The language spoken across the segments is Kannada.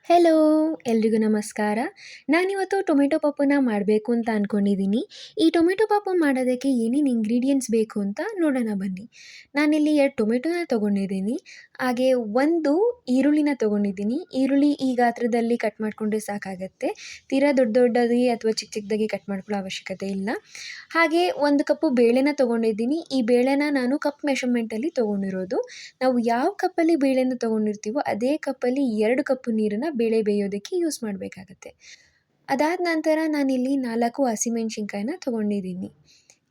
ಹೆಲೋ! ಎಲ್ರಿಗೂ ನಮಸ್ಕಾರ. ನಾನಿವತ್ತು ಟೊಮೆಟೊ ಪಪ್ಪನ್ನ ಮಾಡಬೇಕು ಅಂತ ಅಂದ್ಕೊಂಡಿದ್ದೀನಿ. ಈ ಟೊಮೆಟೊ ಪಪ್ಪು ಮಾಡೋದಕ್ಕೆ ಏನೇನು ಇಂಗ್ರೀಡಿಯೆಂಟ್ಸ್ ಬೇಕು ಅಂತ ನೋಡೋಣ ಬನ್ನಿ. ನಾನಿಲ್ಲಿ 2 ಟೊಮೆಟೊನ ತೊಗೊಂಡಿದ್ದೀನಿ. ಹಾಗೆ 1 ಈರುಳ್ಳಿನ ತೊಗೊಂಡಿದ್ದೀನಿ. ಈರುಳ್ಳಿ ಈ ಗಾತ್ರದಲ್ಲಿ ಕಟ್ ಮಾಡಿಕೊಂಡ್ರೆ ಸಾಕಾಗತ್ತೆ. ತೀರಾ ದೊಡ್ಡ ದೊಡ್ಡದಾಗಿ ಅಥವಾ ಚಿಕ್ಕ ಚಿಕ್ಕದಾಗಿ ಕಟ್ ಮಾಡ್ಕೊಳ್ಳೋ ಅವಶ್ಯಕತೆ ಇಲ್ಲ. ಹಾಗೆ 1 ಕಪ್ಪು ಬೇಳೆನ ತೊಗೊಂಡಿದ್ದೀನಿ. ಈ ಬೇಳೆನ ನಾನು ಕಪ್ ಮೆಷರ್‌ಮೆಂಟಲ್ಲಿ ತೊಗೊಂಡಿರೋದು. ನಾವು ಯಾವ ಕಪ್ಪಲ್ಲಿ ಬೇಳೆನ ತೊಗೊಂಡಿರ್ತೀವೋ ಅದೇ ಕಪ್ಪಲ್ಲಿ 2 ಕಪ್ಪು ನೀರನ್ನು ಬೇಳೆ ಬೇಯೋದಕ್ಕೆ ಯೂಸ್ ಮಾಡಬೇಕಾಗತ್ತೆ. ಅದಾದ ನಂತರ ನಾನಿಲ್ಲಿ 4 ಹಸಿಮೆಣಸಿನ್ಕಾಯಿನ ತೊಗೊಂಡಿದ್ದೀನಿ.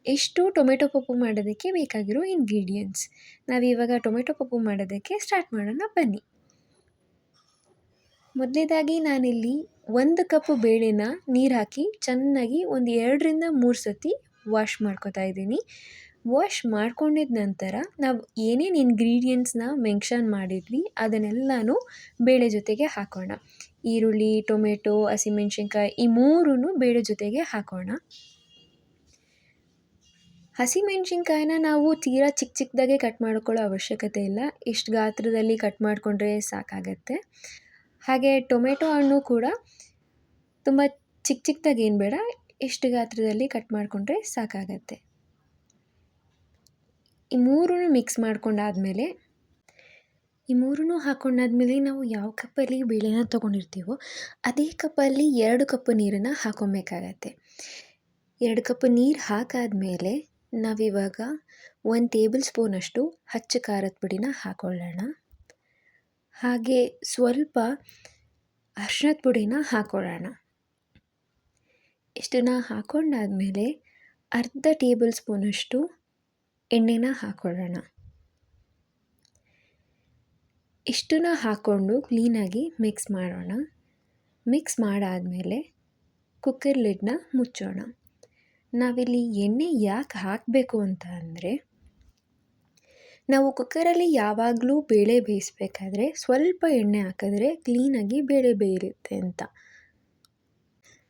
ಇಷ್ಟು ಟೊಮೆಟೊ ಪಪ್ಪು ಮಾಡೋದಕ್ಕೆ ಬೇಕಾಗಿರೋ ಇಂಗ್ರೀಡಿಯೆಂಟ್ಸ್. ನಾವಿವಾಗ ಟೊಮೆಟೊ ಪಪ್ಪು ಮಾಡೋದಕ್ಕೆ ಸ್ಟಾರ್ಟ್ ಮಾಡೋಣ ಬನ್ನಿ. ಮೊದಲನೇದಾಗಿ ನಾನಿಲ್ಲಿ 1 ಕಪ್ಪು ಬೇಳೆನ ನೀರು ಹಾಕಿ ಚೆನ್ನಾಗಿ ಒಂದು 2ರಿಂದ 3 ಸತಿ ವಾಶ್ ಮಾಡ್ಕೊತಾ ಇದ್ದೀನಿ. ವಾಶ್ ಮಾಡ್ಕೊಂಡಿದ್ದ ನಂತರ ನಾವು ಏನೇನು ಇಂಗ್ರೀಡಿಯೆಂಟ್ಸ್ನ ಮೆನ್ಷನ್ ಮಾಡಿದ್ವಿ ಅದನ್ನೆಲ್ಲನೂ ಬೇಳೆ ಜೊತೆಗೆ ಹಾಕೋಣ. ಈರುಳ್ಳಿ, ಟೊಮೆಟೊ, ಹಸಿಮೆಣಸಿನ್ಕಾಯಿ ಈ 3ನೂ ಬೇಳೆ ಜೊತೆಗೆ ಹಾಕೋಣ. ಹಸಿಮೆಣಸಿನ್ಕಾಯಿನ ನಾವು ತೀರಾ ಚಿಕ್ಕ ಚಿಕ್ಕದಾಗೆ ಕಟ್ ಮಾಡ್ಕೊಳ್ಳೋ ಅವಶ್ಯಕತೆ ಇಲ್ಲ. ಇಷ್ಟು ಗಾತ್ರದಲ್ಲಿ ಕಟ್ ಮಾಡಿಕೊಂಡ್ರೆ ಸಾಕಾಗತ್ತೆ. ಹಾಗೆ ಟೊಮೆಟೊ ಹಣ್ಣು ಕೂಡ ತುಂಬ ಚಿಕ್ಕ ಚಿಕ್ಕದಾಗೇನು ಬೇಡ, ಇಷ್ಟು ಗಾತ್ರದಲ್ಲಿ ಕಟ್ ಮಾಡಿಕೊಂಡ್ರೆ ಸಾಕಾಗತ್ತೆ. ಈ 3ನೂ ಮಿಕ್ಸ್ ಮಾಡ್ಕೊಂಡಾದಮೇಲೆ ಹಾಕ್ಕೊಂಡಾದ್ಮೇಲೆ ನಾವು ಯಾವ ಕಪ್ಪಲ್ಲಿ ಬೇಳೆನ ತೊಗೊಂಡಿರ್ತೀವೋ ಅದೇ ಕಪ್ಪಲ್ಲಿ 2 ಕಪ್ ನೀರನ್ನು ಹಾಕ್ಕೊಬೇಕಾಗತ್ತೆ. 2 ಕಪ್ ನೀರು ಹಾಕಾದ್ಮೇಲೆ ನಾವಿವಾಗ 1 ಟೇಬಲ್ ಸ್ಪೂನಷ್ಟು ಅಚ್ಚ ಖಾರದ ಪುಡಿನ ಹಾಕ್ಕೊಳ್ಳೋಣ. ಹಾಗೆ ಸ್ವಲ್ಪ ಅರಿಶಿಣದ ಪುಡಿನ ಹಾಕ್ಕೊಳ್ಳೋಣ. ಇಷ್ಟನ್ನು ಹಾಕ್ಕೊಂಡಾದ್ಮೇಲೆ ಅರ್ಧ ಟೇಬಲ್ ಸ್ಪೂನಷ್ಟು ಎಣ್ಣೆನ ಹಾಕ್ಕೊಳ್ಳೋಣ. ಇಷ್ಟನ್ನು ಹಾಕ್ಕೊಂಡು ಕ್ಲೀನಾಗಿ ಮಿಕ್ಸ್ ಮಾಡೋಣ. ಮಿಕ್ಸ್ ಮಾಡಾದಮೇಲೆ ಕುಕ್ಕರ್ ಲಿಡ್ನ ಮುಚ್ಚೋಣ. ನಾವಿಲ್ಲಿ ಎಣ್ಣೆ ಯಾಕೆ ಹಾಕಬೇಕು ಅಂತ ಅಂದರೆ, ನಾವು ಕುಕ್ಕರಲ್ಲಿ ಯಾವಾಗಲೂ ಬೇಳೆ ಬೇಯಿಸ್ಬೇಕಾದ್ರೆ ಸ್ವಲ್ಪ ಎಣ್ಣೆ ಹಾಕಿದ್ರೆ ಕ್ಲೀನಾಗಿ ಬೇಳೆ ಬೇಯುತ್ತೆ ಅಂತ.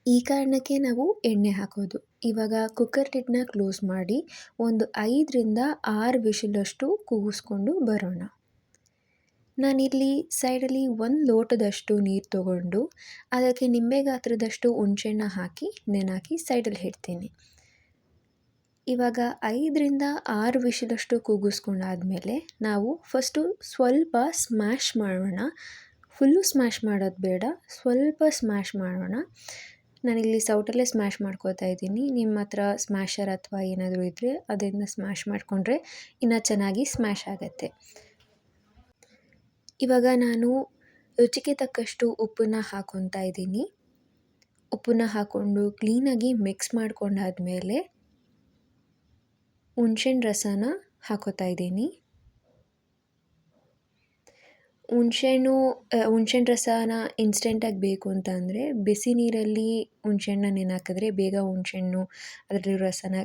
ಈ ಕಾರಣಕ್ಕೆ ನಾವು ಎಣ್ಣೆ ಹಾಕೋದು. ಇವಾಗ ಕುಕ್ಕರ್ ಲಿಡ್ನ ಕ್ಲೋಸ್ ಮಾಡಿ ಒಂದು 5ರಿಂದ 6 ವಿಷಲಷ್ಟು ಕೂಗಿಸ್ಕೊಂಡು ಬರೋಣ. ನಾನಿಲ್ಲಿ ಸೈಡಲ್ಲಿ 1 ಲೋಟದಷ್ಟು ನೀರು ತೊಗೊಂಡು ಅದಕ್ಕೆ ನಿಂಬೆ ಗಾತ್ರದಷ್ಟು ಹುಣಸೆಹಣ್ಣ ಹಾಕಿ ನೆನೆಹಾಕಿ ಸೈಡಲ್ಲಿ ಇಡ್ತೀನಿ. ಇವಾಗ 5ರಿಂದ 6 ವಿಷಲಷ್ಟು ಕೂಗಿಸ್ಕೊಂಡಾದ್ಮೇಲೆ ನಾವು ಫಸ್ಟು ಸ್ವಲ್ಪ ಸ್ಮ್ಯಾಶ್ ಮಾಡೋಣ. ಫುಲ್ಲು ಸ್ಮ್ಯಾಶ್ ಮಾಡೋದು ಬೇಡ, ಸ್ವಲ್ಪ ಸ್ಮ್ಯಾಶ್ ಮಾಡೋಣ. ನಾನಿಲ್ಲಿ ಸೌಟಲ್ಲೇ ಸ್ಮ್ಯಾಶ್ ಮಾಡ್ಕೋತಾ ಇದ್ದೀನಿ. ನಿಮ್ಮ ಹತ್ರ ಸ್ಮ್ಯಾಶರ್ ಅಥವಾ ಏನಾದರೂ ಇದ್ದರೆ ಅದರಿಂದ ಸ್ಮ್ಯಾಶ್ ಮಾಡಿಕೊಂಡ್ರೆ ಇನ್ನೂ ಚೆನ್ನಾಗಿ ಸ್ಮ್ಯಾಶ್ ಆಗುತ್ತೆ. ಇವಾಗ ನಾನು ರುಚಿಗೆ ತಕ್ಕಷ್ಟು ಉಪ್ಪನ್ನು ಹಾಕ್ಕೊತಾ ಇದ್ದೀನಿ. ಉಪ್ಪನ್ನು ಹಾಕ್ಕೊಂಡು ಕ್ಲೀನಾಗಿ ಮಿಕ್ಸ್ ಮಾಡ್ಕೊಂಡಾದ್ಮೇಲೆ ಹುಣಸೆಹಣ್ಣು ರಸನ ಹಾಕ್ಕೋತಾ ಇದ್ದೀನಿ. ಹುಣಸೆಹಣ್ಣು ರಸನ ಇನ್ಸ್ಟೆಂಟಾಗಿ ಬೇಕು ಅಂತ ಅಂದರೆ ಬಿಸಿ ನೀರಲ್ಲಿ ಹುಣಸೆಹಣ್ಣನ್ನ ನೆನೆಹಾಕಿದ್ರೆ ಬೇಗ ಹುಣಸೆಹಣ್ಣು ಅದರಲ್ಲಿರೋ ರಸನ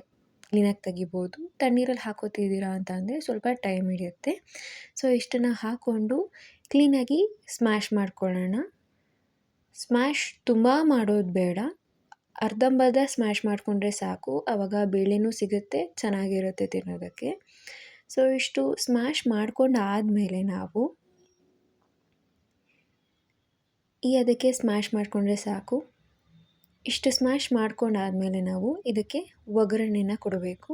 ಕ್ಲೀನಾಗಿ ತೆಗಿಬೋದು. ತಣ್ಣೀರಲ್ಲಿ ಹಾಕ್ಕೋತಿದ್ದೀರಾ ಅಂತ ಅಂದರೆ ಸ್ವಲ್ಪ ಟೈಮ್ ಹಿಡಿಯುತ್ತೆ. ಸೊ ಇಷ್ಟನ್ನು ಹಾಕ್ಕೊಂಡು ಕ್ಲೀನಾಗಿ ಸ್ಮ್ಯಾಶ್ ಮಾಡ್ಕೊಳ್ಳೋಣ. ಸ್ಮ್ಯಾಶ್ ತುಂಬ ಮಾಡೋದು ಬೇಡ, ಅರ್ಧಂಬರ್ಧ ಸ್ಮ್ಯಾಶ್ ಮಾಡಿಕೊಂಡ್ರೆ ಸಾಕು. ಆವಾಗ ಬೇಳೆನೂ ಸಿಗುತ್ತೆ, ಚೆನ್ನಾಗಿರುತ್ತೆ ತಿನ್ನೋದಕ್ಕೆ. ಸೊ ಇಷ್ಟು ಸ್ಮ್ಯಾಶ್ ಮಾಡ್ಕೊಂಡು ಆದಮೇಲೆ ನಾವು ಅದಕ್ಕೆ ಸ್ಮ್ಯಾಶ್ ಮಾಡಿಕೊಂಡ್ರೆ ಸಾಕು. ಇಷ್ಟು ಸ್ಮ್ಯಾಶ್ ಮಾಡ್ಕೊಂಡಾದಮೇಲೆ ನಾವು ಇದಕ್ಕೆ ಒಗ್ಗರಣೆನ ಕೊಡಬೇಕು.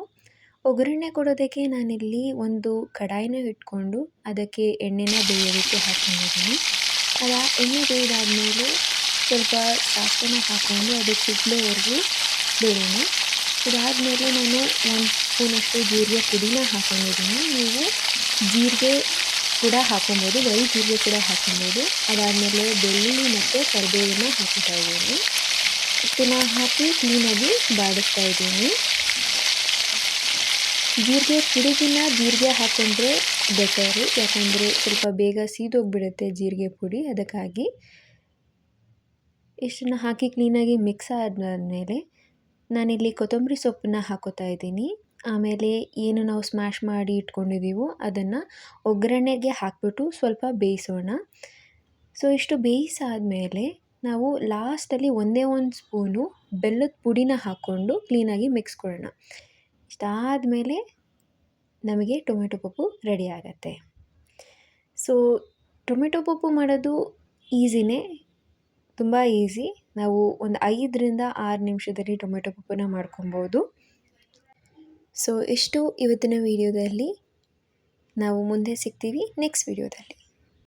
ಒಗ್ಗರಣೆ ಕೊಡೋದಕ್ಕೆ ನಾನಿಲ್ಲಿ ಒಂದು ಕಡಾಯಿನ ಇಟ್ಕೊಂಡು ಅದಕ್ಕೆ ಎಣ್ಣೆನ ಬೇಯೋದಕ್ಕೆ ಹಾಕ್ಕೊಂಡಿದ್ದೀನಿ. ಎಣ್ಣೆ ಬೇಯ್ದಾದಮೇಲೆ ಸ್ವಲ್ಪ ಸಾಸಿವೆನ ಹಾಕ್ಕೊಂಡು ಅದಕ್ಕೆ ಸಿಡ್ಲೋವರೆಗೂ ಬೇಯೋಣ. ಇದಾದಮೇಲೆ ನಾನು 1 ಸ್ಪೂನಷ್ಟು ಜೀರಿಗೆ ಪುಡಿನ ಹಾಕ್ಕೊಂಡಿದ್ದೀನಿ. ನೀವು ಜೀರಿಗೆ ಕೂಡ ಹಾಕ್ಕೊಬೋದು, ಬರೀ ಜೀರಿಗೆ ಕೂಡ ಹಾಕ್ಕೊಬೋದು. ಅದಾದಮೇಲೆ ಬೆಳ್ಳುಳ್ಳಿ ಮತ್ತು ಕರಿಬೇವನ್ನ ಹಾಕ್ತಾ ಇದ್ದೀನಿ. ಇದನ್ನು ಹಾಕಿ ಕ್ಲೀನಾಗಿ ಬಾಡಿಸ್ತಾ ಇದ್ದೀನಿ. ಜೀರಿಗೆ ಪುಡಿಗಿನ್ನ ಜೀರಿಗೆ ಹಾಕ್ಕೊಂಡ್ರೆ ಬೆಟರು, ಯಾಕಂದರೆ ಸ್ವಲ್ಪ ಬೇಗ ಸೀದೋಗಿಬಿಡುತ್ತೆ ಜೀರಿಗೆ ಪುಡಿ, ಅದಕ್ಕಾಗಿ. ಇಷ್ಟನ್ನು ಹಾಕಿ ಕ್ಲೀನಾಗಿ ಮಿಕ್ಸ್ ಆದಮೇಲೆ ನಾನಿಲ್ಲಿ ಕೊತ್ತಂಬರಿ ಸೊಪ್ಪನ್ನ ಹಾಕ್ಕೋತಾ ಇದ್ದೀನಿ. ಆಮೇಲೆ ಏನು ನಾವು ಸ್ಮ್ಯಾಶ್ ಮಾಡಿ ಇಟ್ಕೊಂಡಿದ್ದೀವೋ ಅದನ್ನು ಒಗ್ಗರಣೆಗೆ ಹಾಕ್ಬಿಟ್ಟು ಸ್ವಲ್ಪ ಬೇಯಿಸೋಣ. ಸೊ ಇಷ್ಟು ಬೇಯಿಸಾದ್ಮೇಲೆ ನಾವು ಲಾಸ್ಟಲ್ಲಿ 1 ಸ್ಪೂನು ಬೆಲ್ಲದ ಪುಡಿನ ಹಾಕ್ಕೊಂಡು ಕ್ಲೀನಾಗಿ ಮಿಕ್ಸ್ ಕೊಡೋಣ. ಇಷ್ಟಾದಮೇಲೆ ನಮಗೆ ಟೊಮೆಟೊ ಪಪ್ಪು ರೆಡಿ ಆಗುತ್ತೆ. ಸೊ ಟೊಮೆಟೊ ಪಪ್ಪು ಮಾಡೋದು ಈಸಿನೇ. ತುಂಬ ಈಸಿ. ನಾವು ಒಂದು 5ರಿಂದ 6 ನಿಮಿಷದಲ್ಲಿ ಟೊಮೆಟೊ ಪಪ್ಪನ್ನ ಮಾಡ್ಕೊಬೋದು. ಸೊ ಇಷ್ಟು ಇವತ್ತಿನ ವಿಡಿಯೋದಲ್ಲಿ. ನಾವು ಮುಂದೆ ಸಿಗ್ತೀವಿ ನೆಕ್ಸ್ಟ್ ವಿಡಿಯೋದಲ್ಲಿ.